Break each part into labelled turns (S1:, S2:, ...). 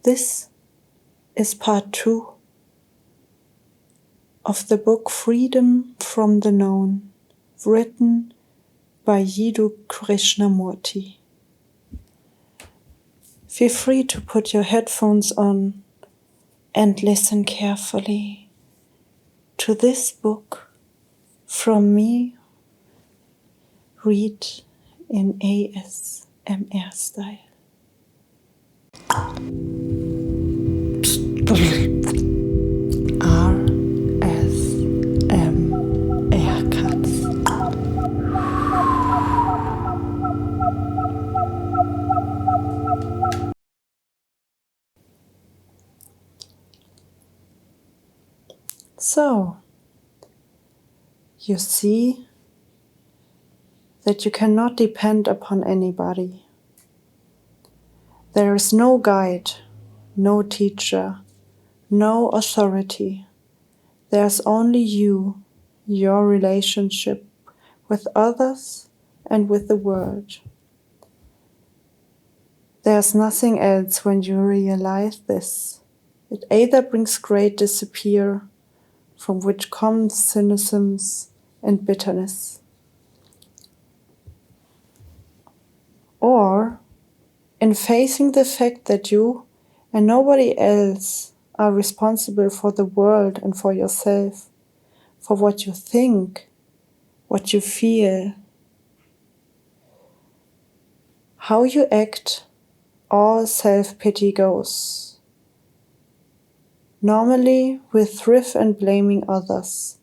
S1: This is part 2 of the book Freedom from the Known, written by Krishnamurti. Feel free to put your headphones on and listen carefully to this book from me, read in ASMR style. Katz. So, you see that you cannot depend upon anybody. There is no guide, no teacher, no authority. There's only you, your relationship with others and with the world. There's nothing else when you realize this. It either brings great despair, from which comes cynicism and bitterness, or in facing the fact that you and nobody else are responsible for the world and for yourself, for what you think, what you feel, how you act, all self-pity goes. Normally with thrift and blaming others,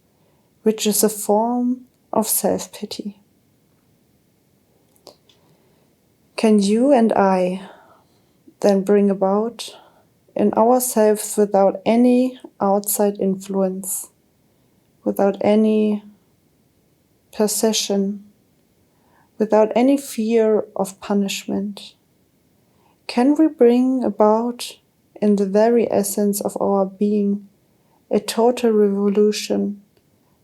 S1: which is a form of self-pity. Can you and I then bring about in ourselves, without any outside influence, without any possession, without any fear of punishment, can we bring about in the very essence of our being a total revolution,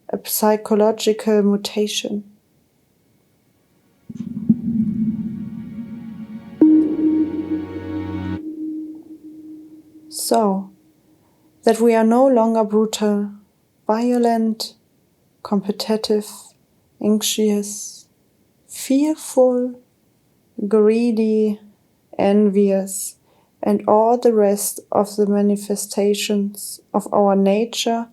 S1: a psychological mutation? So that we are no longer brutal, violent, competitive, anxious, fearful, greedy, envious, and all the rest of the manifestations of our nature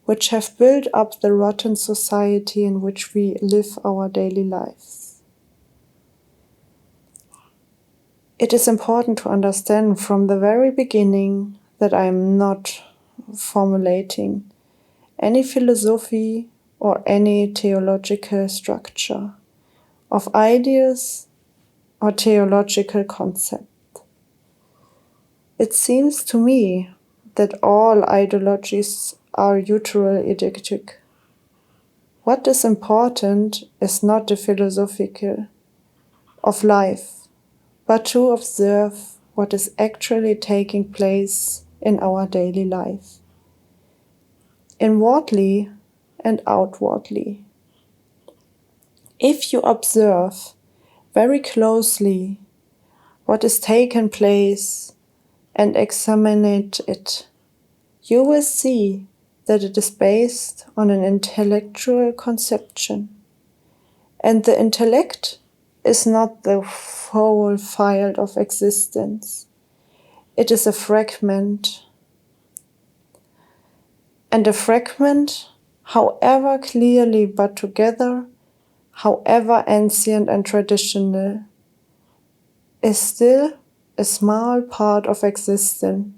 S1: which have built up the rotten society in which we live our daily lives. It is important to understand from the very beginning that I am not formulating any philosophy or any theological structure of ideas or theological concept. It seems to me that all ideologies are uteroidictic. What is important is not the philosophical of life, but to observe what is actually taking place in our daily life, inwardly and outwardly. If you observe very closely what is taking place and examine it, you will see that it is based on an intellectual conception. And the intellect is not the whole field of existence. It is a fragment. And a fragment, however clearly but together, however ancient and traditional, is still a small part of existence,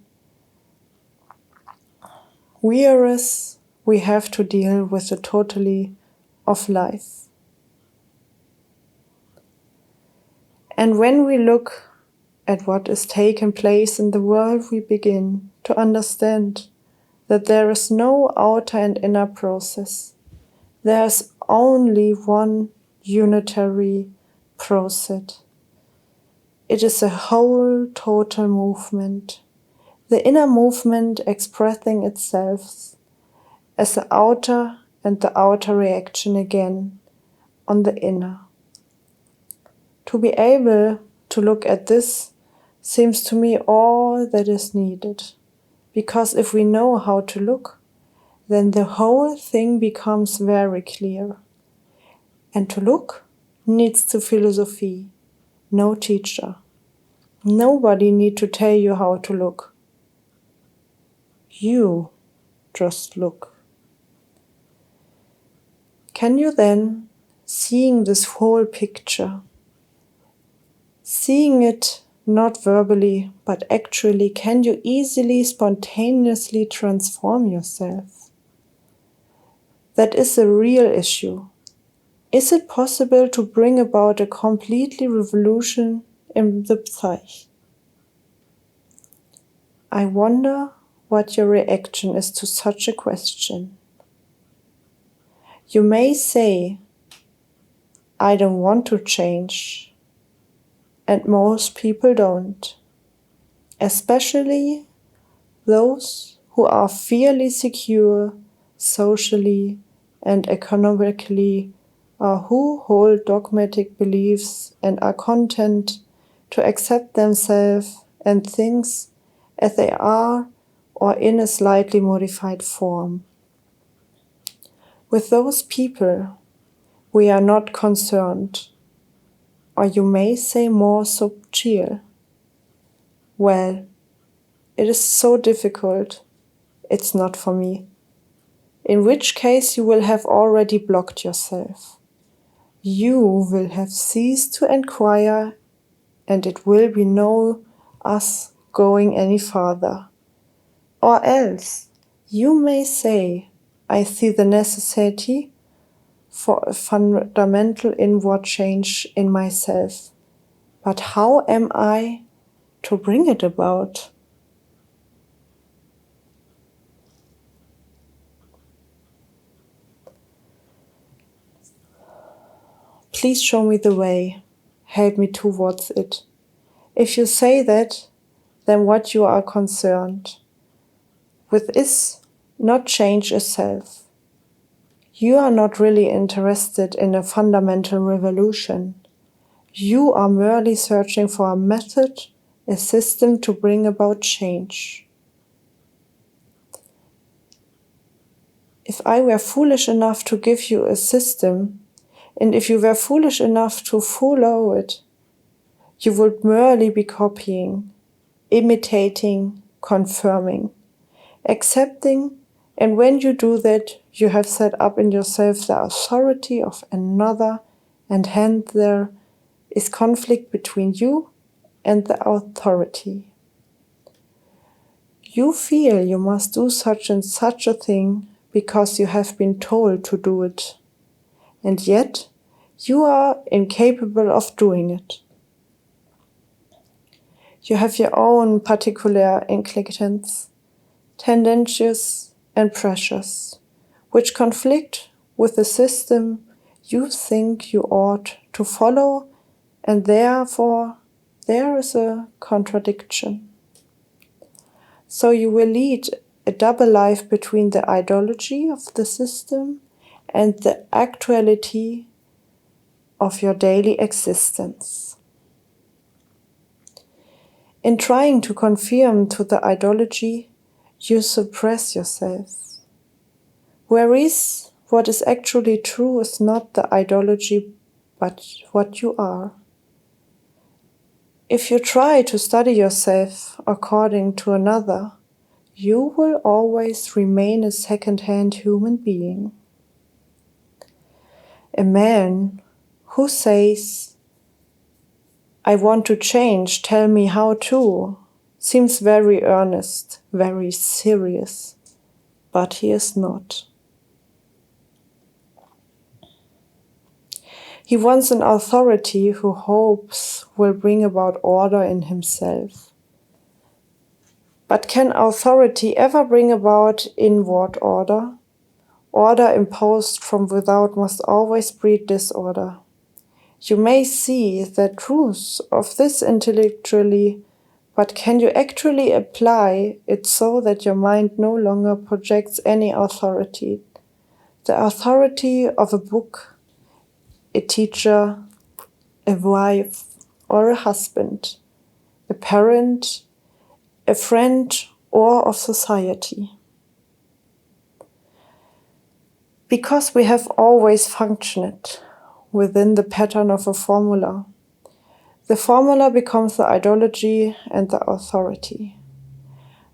S1: whereas we have to deal with the totality of life. And when we look at what is taking place in the world, we begin to understand that there is no outer and inner process. There is only one unitary process. It is a whole total movement. The inner movement expressing itself as the outer and the outer reaction again on the inner. To be able to look at this seems to me all that is needed. Because if we know how to look, then the whole thing becomes very clear. And to look needs to philosophy, no teacher. Nobody need to tell you how to look. You just look. Can you then, seeing this whole picture, seeing it not verbally, but actually, can you easily, spontaneously transform yourself? That is a real issue. Is it possible to bring about a completely revolution in the psyche? I wonder what your reaction is to such a question. You may say, I don't want to change, and most people don't, especially those who are fairly secure socially and economically, or who hold dogmatic beliefs and are content to accept themselves and things as they are or in a slightly modified form. With those people, we are not concerned, or you may say more subtle. Well, it is so difficult, it's not for me. In which case you will have already blocked yourself. You will have ceased to inquire, and it will be no us going any farther. Or else, you may say, I see the necessity for a fundamental inward change in myself. But how am I to bring it about? Please show me the way. Help me towards it. If you say that, then what you are concerned with is not change itself. You are not really interested in a fundamental revolution. You are merely searching for a method, a system to bring about change. If I were foolish enough to give you a system, and if you were foolish enough to follow it, you would merely be copying, imitating, confirming, accepting, and when you do that, you have set up in yourself the authority of another, and hence there is conflict between you and the authority. You feel you must do such and such a thing because you have been told to do it, and yet you are incapable of doing it. You have your own particular inclinations, tendencies and pressures, which conflict with the system you think you ought to follow, and therefore there is a contradiction. So you will lead a double life between the ideology of the system and the actuality of your daily existence. In trying to conform to the ideology, you suppress yourself. Whereas what is actually true is not the ideology, but what you are. If you try to study yourself according to another, you will always remain a second-hand human being. A man who says, I want to change, tell me how to, seems very earnest, very serious, but he is not. He wants an authority who hopes will bring about order in himself. But can authority ever bring about inward order? Order imposed from without must always breed disorder. You may see the truth of this intellectually, but can you actually apply it so that your mind no longer projects any authority? The authority of a book, a teacher, a wife, or a husband. a parent, a friend, or of society. Because we have always functioned within the pattern of a formula, the formula becomes the ideology and the authority.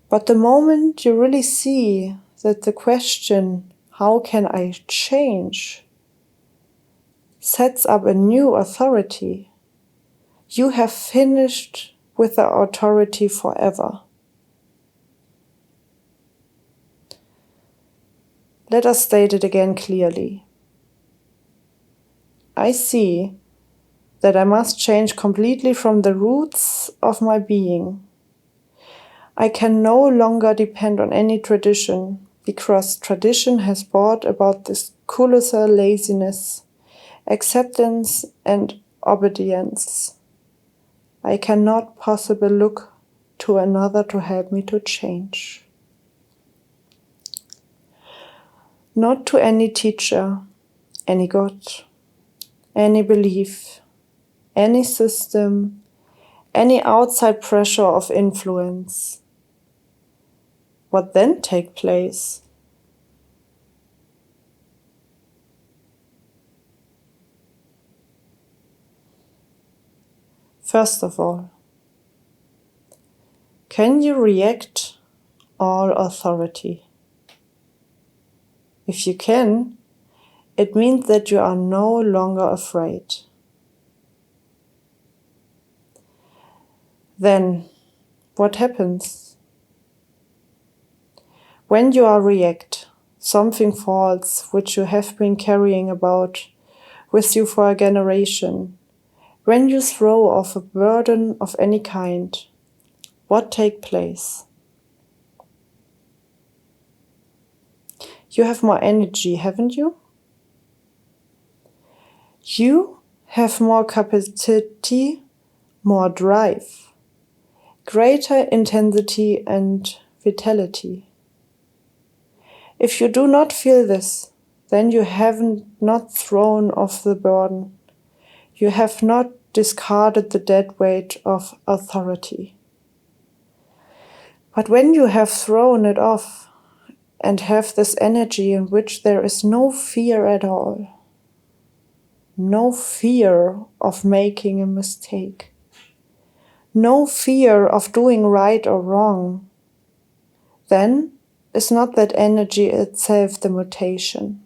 S1: But the moment you really see that the question, how can I change, sets up a new authority, you have finished with the authority forever. Let us state it again clearly. I see that I must change completely from the roots of my being. I can no longer depend on any tradition, because tradition has brought about this colossal laziness, acceptance and obedience. I cannot possibly look to another to help me to change. Not to any teacher, any God, any belief, any system, any outside pressure of influence. What then take place? First of all, can you reject all authority? If you can, it means that you are no longer afraid. Then, what happens? When you are react, something falls which you have been carrying about with you for a generation. When you throw off a burden of any kind, what take place? You have more energy, haven't you? You have more capacity, more drive, greater intensity and vitality. If you do not feel this, then you haven't not thrown off the burden. You have not discarded the dead weight of authority. But when you have thrown it off and have this energy in which there is no fear at all, no fear of making a mistake, no fear of doing right or wrong, then is not that energy itself the mutation.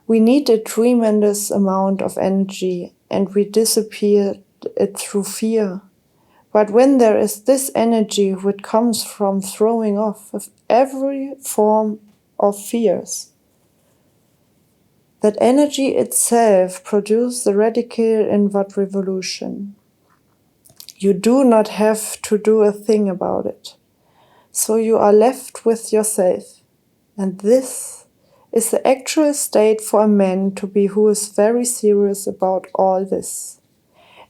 S1: We need a tremendous amount of energy and we disappear it through fear. But when there is this energy which comes from throwing off of every form of fears, that energy itself produces the radical inward revolution. You do not have to do a thing about it. So you are left with yourself. And this is the actual state for a man to be who is very serious about all this.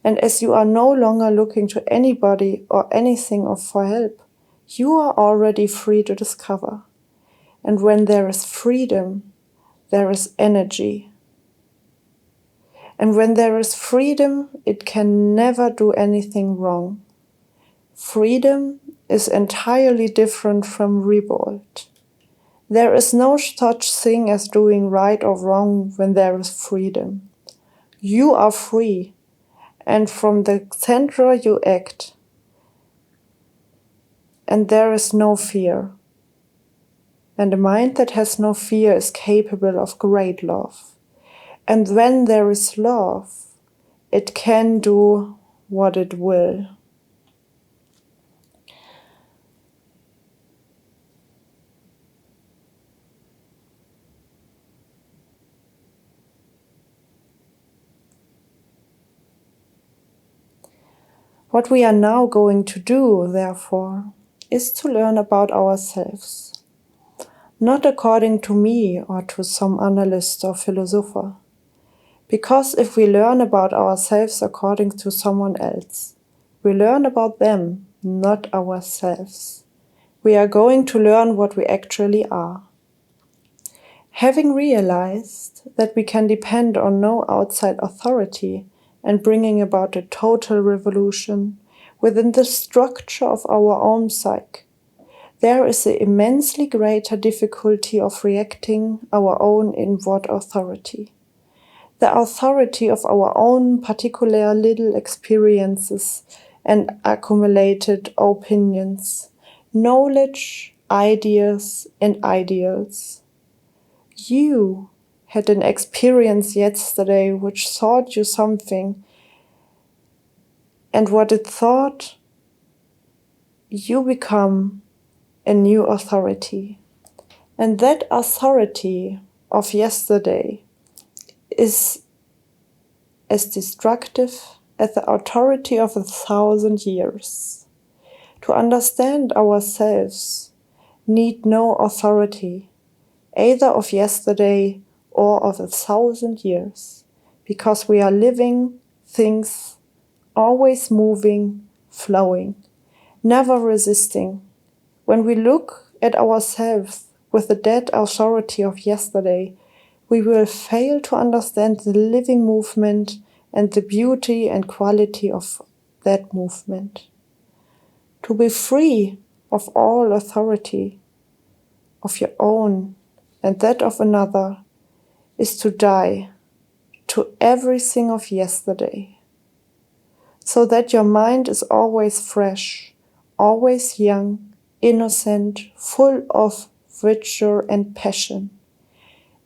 S1: And as you are no longer looking to anybody or anything for help, you are already free to discover. And when there is freedom, there is energy. And when there is freedom, it can never do anything wrong. Freedom is entirely different from revolt. There is no such thing as doing right or wrong when there is freedom. You are free, and from the center you act. And there is no fear. And a mind that has no fear is capable of great love. And when there is love, it can do what it will. What we are now going to do, therefore, is to learn about ourselves. Not according to me or to some analyst or philosopher. Because if we learn about ourselves according to someone else, we learn about them, not ourselves. We are going to learn what we actually are. Having realized that we can depend on no outside authority and bringing about a total revolution within the structure of our own psyche, there is an immensely greater difficulty of reacting our own inward authority. The authority of our own particular little experiences and accumulated opinions, knowledge, ideas, and ideals. You had an experience yesterday which taught you something, and what it taught, you become a new authority. And that authority of yesterday is as destructive as the authority of 1,000 years. To understand ourselves, need no authority, either of yesterday or of 1,000 years, because we are living things, always moving, flowing, never resisting. When we look at ourselves with the dead authority of yesterday, we will fail to understand the living movement and the beauty and quality of that movement. To be free of all authority, of your own and that of another, is to die to everything of yesterday, so that your mind is always fresh, always young, innocent, full of vigor and passion.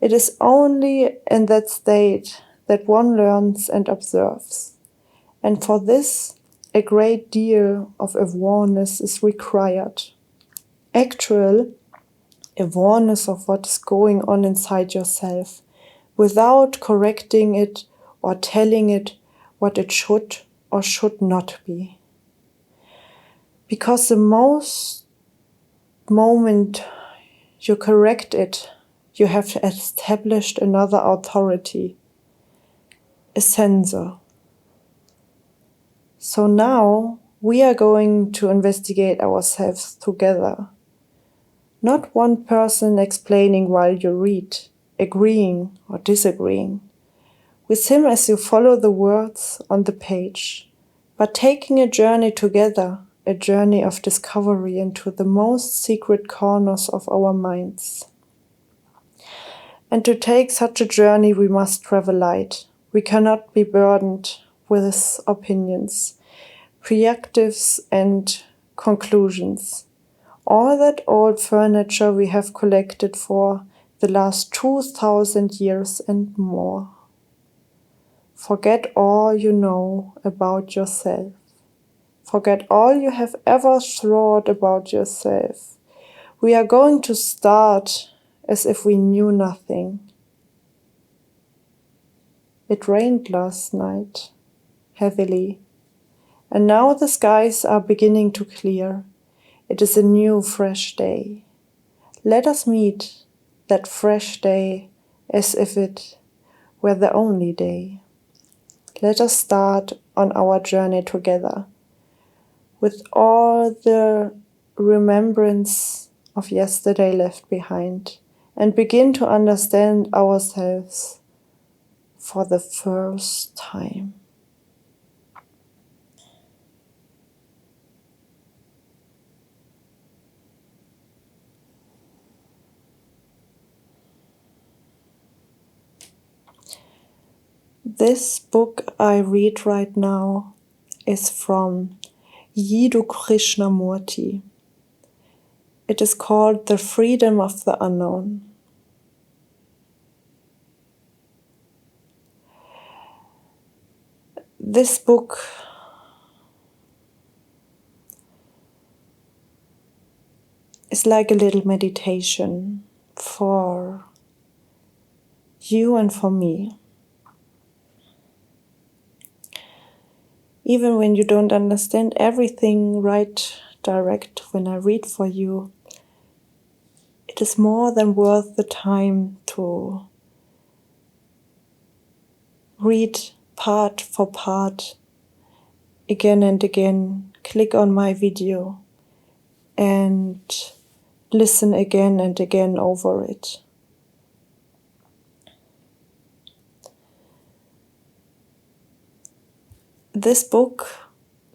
S1: It is only in that state that one learns and observes, and for this a great deal of awareness is required. Actual awareness of what is going on inside yourself, without correcting it or telling it what it should or should not be. Because the moment you correct it, you have established another authority, a censor. So now we are going to investigate ourselves together. Not one person explaining while you read, agreeing or disagreeing with him as you follow the words on the page, but taking a journey together, a journey of discovery into the most secret corners of our minds. And to take such a journey, we must travel light. We cannot be burdened with his opinions, prejudices, and conclusions. All that old furniture we have collected for the last 2,000 years and more. Forget all you know about yourself. Forget all you have ever thought about yourself. We are going to start as if we knew nothing. It rained last night, heavily, and now the skies are beginning to clear. It is a new, fresh day. Let us meet that fresh day as if it were the only day. Let us start on our journey together, with all the remembrance of yesterday left behind, and begin to understand ourselves for the first time. This book I read right now is from Krishnamurti. It is called The Freedom of the Unknown. This book is like a little meditation for you and for me. Even when you don't understand everything right direct when I read for you, it is more than worth the time to read part for part, again and again, click on my video and listen again and again over it. this book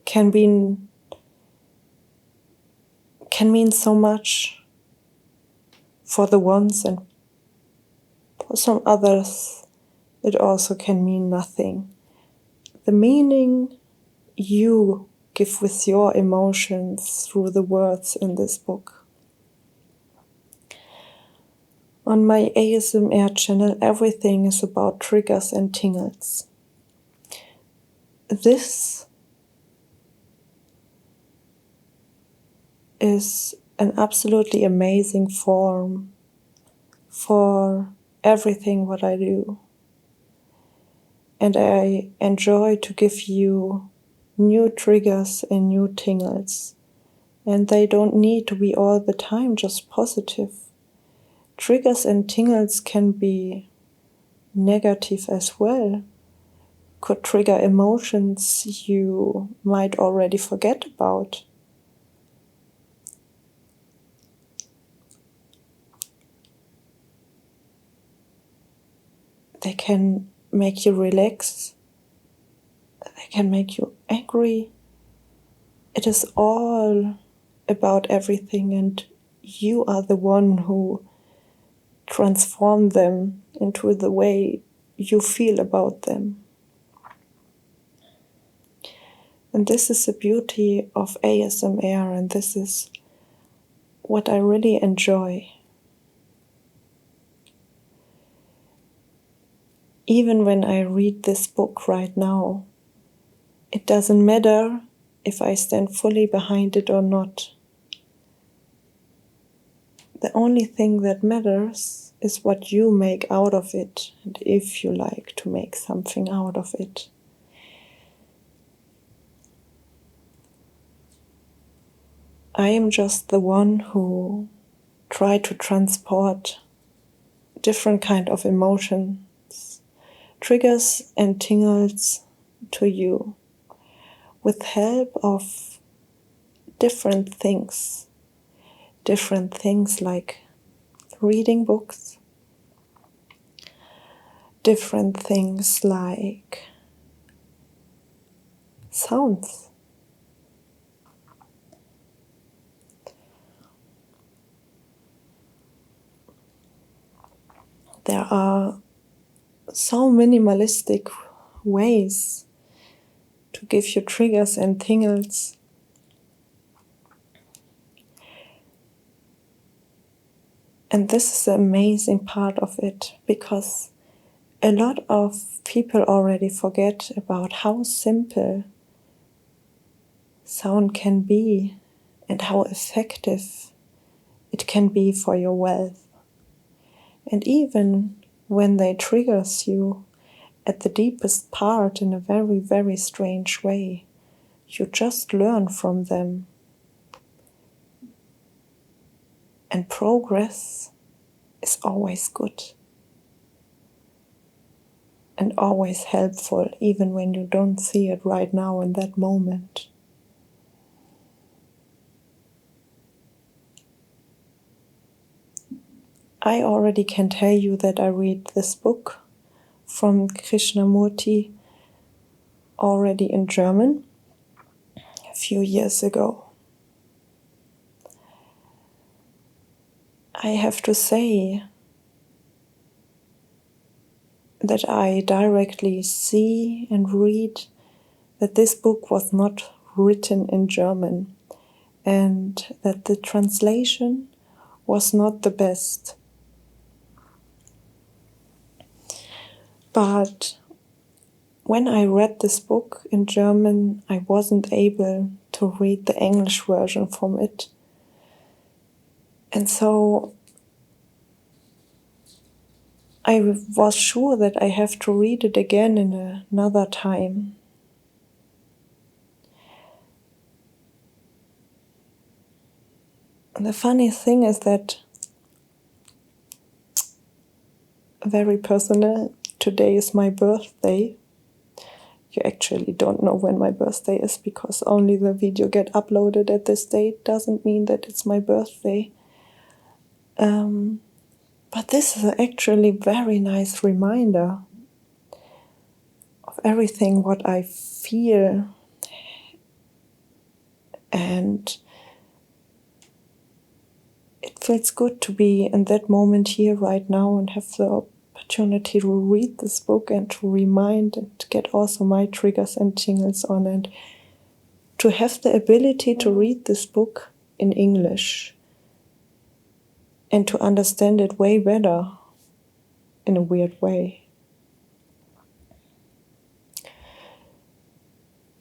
S1: can mean so much for the ones, and for some others it also can mean nothing. The meaning you give with your emotions through the words in this book. On my ASMR channel, everything is about triggers and tingles. This is an absolutely amazing form for everything what I do. And I enjoy to give you new triggers and new tingles. And they don't need to be all the time just positive. Triggers and tingles can be negative as well. Could trigger emotions you might already forget about. They can make you relax. They can make you angry. It is all about everything, and you are the one who transform them into the way you feel about them. And this is the beauty of ASMR, and this is what I really enjoy. Even when I read this book right now, it doesn't matter if I stand fully behind it or not. The only thing that matters is what you make out of it, and if you like to make something out of it. I am just the one who try to transport different kind of emotions, triggers and tingles to you with help of different things like reading books, different things like sounds. There are so minimalistic ways to give you triggers and tingles. And this is the amazing part of it, because a lot of people already forget about how simple sound can be and how effective it can be for your wealth. And even when they triggers you at the deepest part in a very, very strange way, you just learn from them. And progress is always good and always helpful, even when you don't see it right now in that moment. I already can tell you that I read this book from Krishnamurti already in German a few years ago. I have to say that I directly see and read that this book was not written in German and that the translation was not the best. But when I read this book in German, I wasn't able to read the English version from it. And so I was sure that I have to read it again in another time. And the funny thing is that, very personal, today is my birthday. You actually don't know when my birthday is, because only the video get uploaded at this date doesn't mean that it's my birthday. But this is actually a very nice reminder of of everything what I feel. And it feels good to be in that moment here right now and have the opportunity to read this book and to remind and get also my triggers and tingles on, and to have the ability to read this book in English and to understand it way better in a weird way.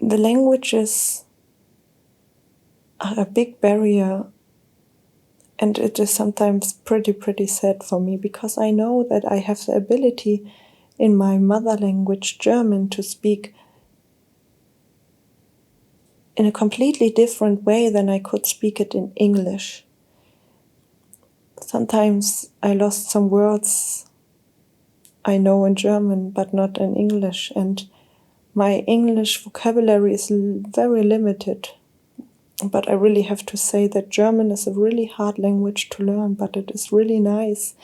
S1: The languages are a big barrier, and it is sometimes pretty sad for me, because I know that I have the ability in my mother language, German, to speak in a completely different way than I could speak it in English. Sometimes I lost some words I know in German, but not in English, and my English vocabulary is very limited. But I really have to say that German is a really hard language to learn, but it is really nice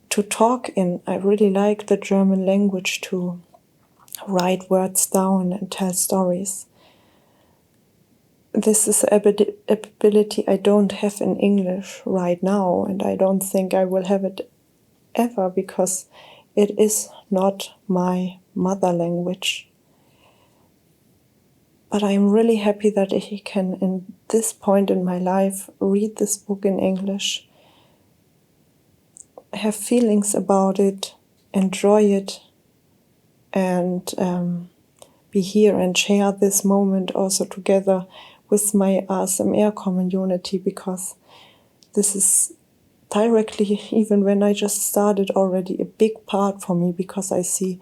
S1: to talk in. I really like the German language to write words down and tell stories. This is an ability I don't have in English right now, and I don't think I will have it ever, because it is not my mother language. But I'm really happy that I can, in this point in my life, read this book in English, have feelings about it, enjoy it, and be here and share this moment also together with my ASMR community, because this is directly, even when I just started already, a big part for me, because I see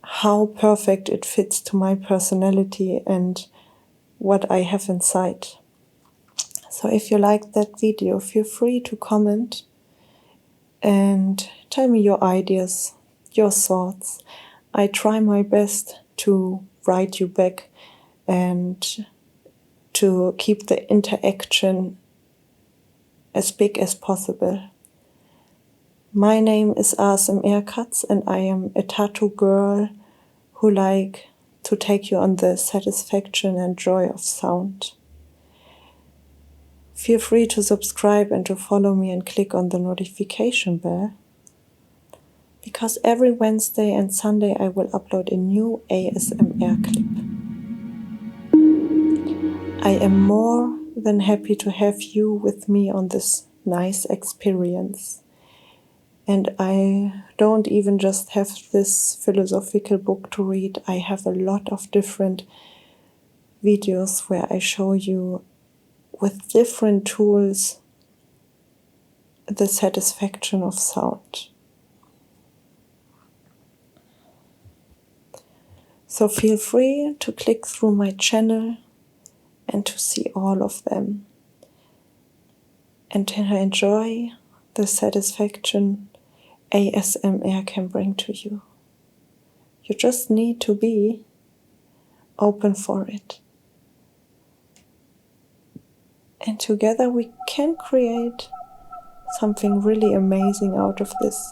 S1: how perfect it fits to my personality and what I have inside. So if you liked that video, feel free to comment and tell me your ideas, your thoughts. I try my best to write you back and to keep the interaction as big as possible. My name is ASMR Katz, and I am a tattoo girl who like to take you on the satisfaction and joy of sound. Feel free to subscribe and to follow me and click on the notification bell, because every Wednesday and Sunday I will upload a new ASMR clip. I am more than happy to have you with me on this nice experience. And I don't even just have this philosophical book to read. I have a lot of different videos where I show you with different tools the satisfaction of sound. So feel free to click through my channel and to see all of them, and to enjoy the satisfaction ASMR can bring to you. You just need to be open for it. And together we can create something really amazing out of this.